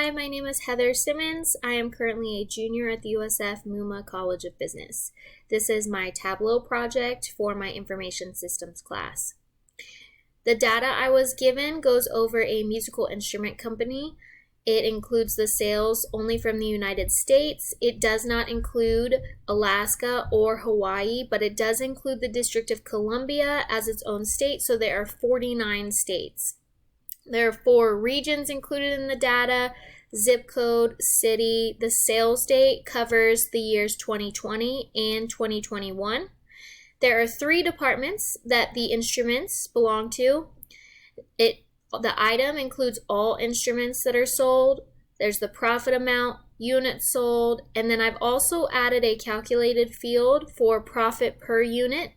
Hi, my name is Heather Simmons. I am currently a junior at the USF Muma College of Business. This is my Tableau project for my information systems class. The data I was given goes over a musical instrument company. It includes the sales only from the United States. It does not include Alaska or Hawaii, but it does include the District of Columbia as its own state, so there are 49 states. There are 4 regions included in the data: zip code, city. The sales date covers the years 2020 and 2021. There are 3 departments that the instruments belong to. The item includes all instruments that are sold. There's the profit amount, units sold, and then I've also added a calculated field for profit per unit.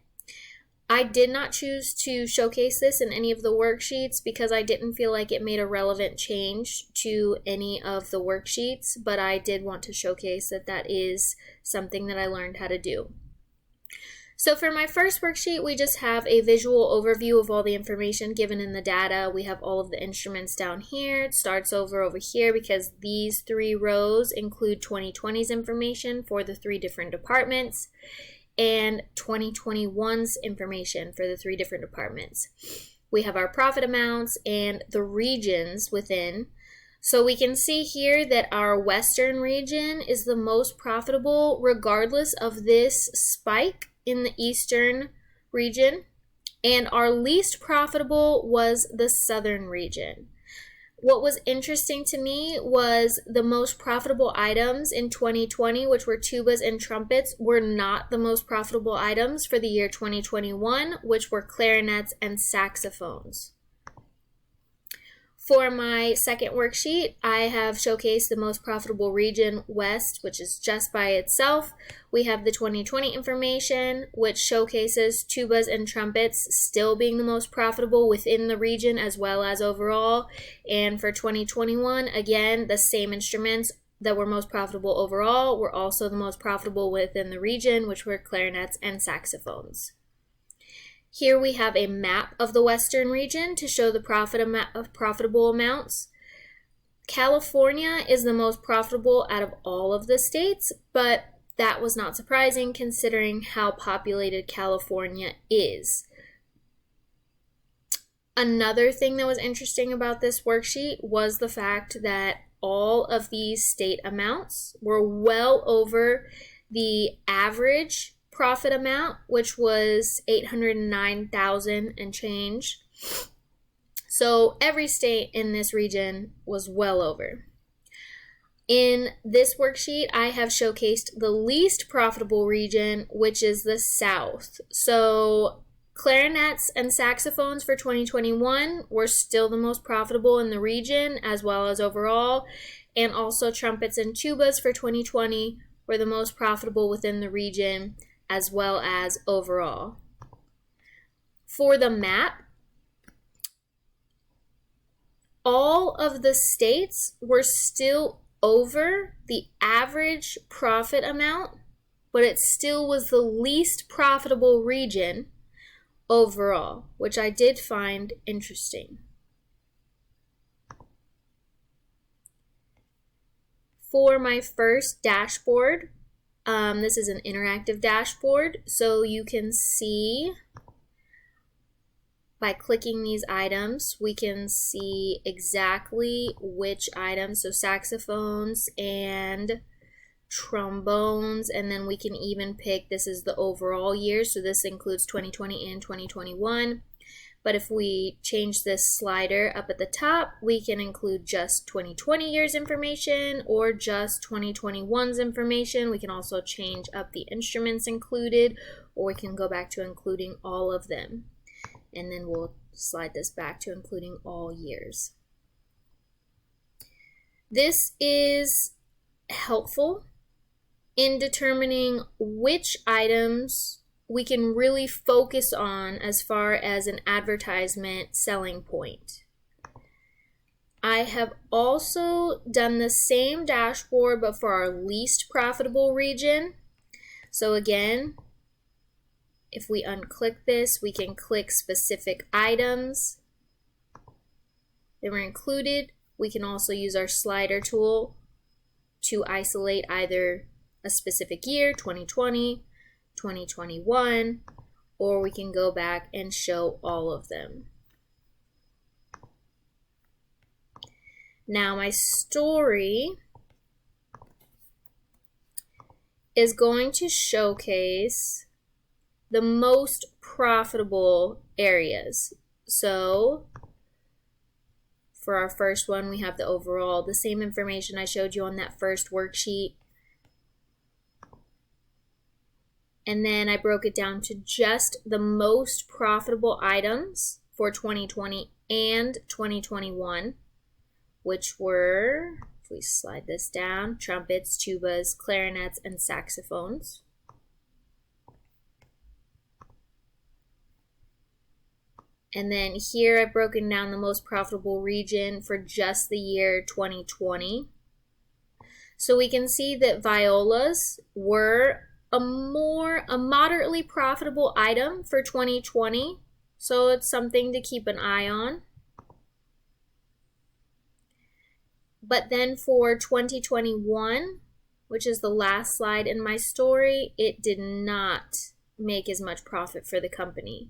I did not choose to showcase this in any of the worksheets because I didn't feel like it made a relevant change to any of the worksheets, but I did want to showcase that that is something that I learned how to do. So for my first worksheet, we just have a visual overview of all the information given in the data. We have all of the instruments down here. It starts over here because these 3 rows include 2020's information for the 3 different departments and 2021's information for the 3 different departments. We have our profit amounts and the regions within. So we can see here that our Western region is the most profitable regardless of this spike in the Eastern region, and our least profitable was the Southern region. What was interesting to me was the most profitable items in 2020, which were tubas and trumpets, were not the most profitable items for the year 2021, which were clarinets and saxophones. For my second worksheet, I have showcased the most profitable region, West, which is just by itself. We have the 2020 information, which showcases tubas and trumpets still being the most profitable within the region as well as overall. And for 2021, again, the same instruments that were most profitable overall were also the most profitable within the region, which were clarinets and saxophones. Here we have a map of the Western region to show the profitable amounts. California is the most profitable out of all of the states, but that was not surprising considering how populated California is. Another thing that was interesting about this worksheet was the fact that all of these state amounts were well over the average profit amount, which was $809,000 and change. So every state in this region was well over. In this worksheet, I have showcased the least profitable region, which is the South. So clarinets and saxophones for 2021 were still the most profitable in the region as well as overall, and also trumpets and tubas for 2020 were the most profitable within the region as well as overall. For the map, all of the states were still over the average profit amount, but it still was the least profitable region overall, which I did find interesting. For my first dashboard, this is an interactive dashboard, so you can see by clicking these items, we can see exactly which items, so saxophones and trombones, and then we can even pick, this is the overall year, so this includes 2020 and 2021. But if we change this slider up at the top, we can include just 2020 year's information or just 2021's information. We can also change up the instruments included, or we can go back to including all of them. And then we'll slide this back to including all years. This is helpful in determining which items we can really focus on as far as an advertisement selling point. I have also done the same dashboard but for our least profitable region. So again, if we unclick this, we can click specific items that were included, We can also use our slider tool to isolate either a specific year, 2020, 2021, or we can go back and show all of them. Now my story is going to showcase the most profitable areas. So for our first one, we have the overall, the same information I showed you on that first worksheet. And then I broke it down to just the most profitable items for 2020 and 2021, which were, if we slide this down, trumpets, tubas, clarinets, and saxophones. And then here I've broken down the most profitable region for just the year 2020. So we can see that violas were a moderately profitable item for 2020. So it's something to keep an eye on. But then for 2021, which is the last slide in my story, it did not make as much profit for the company.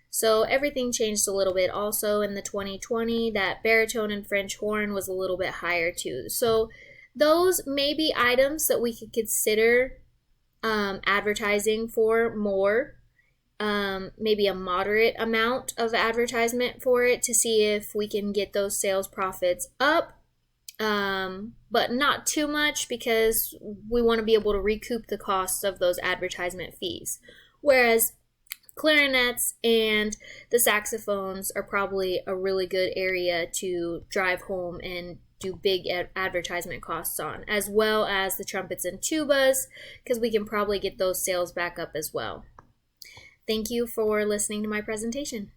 So everything changed a little bit. Also in the 2020, that baritone and French horn was a little bit higher too. So those may be items that we could consider advertising for more, maybe a moderate amount of advertisement for it to see if we can get those sales profits up, but not too much because we want to be able to recoup the costs of those advertisement fees. Whereas clarinets and the saxophones are probably a really good area to drive home and do big advertisement costs on, as well as the trumpets and tubas, because we can probably get those sales back up as well. Thank you for listening to my presentation.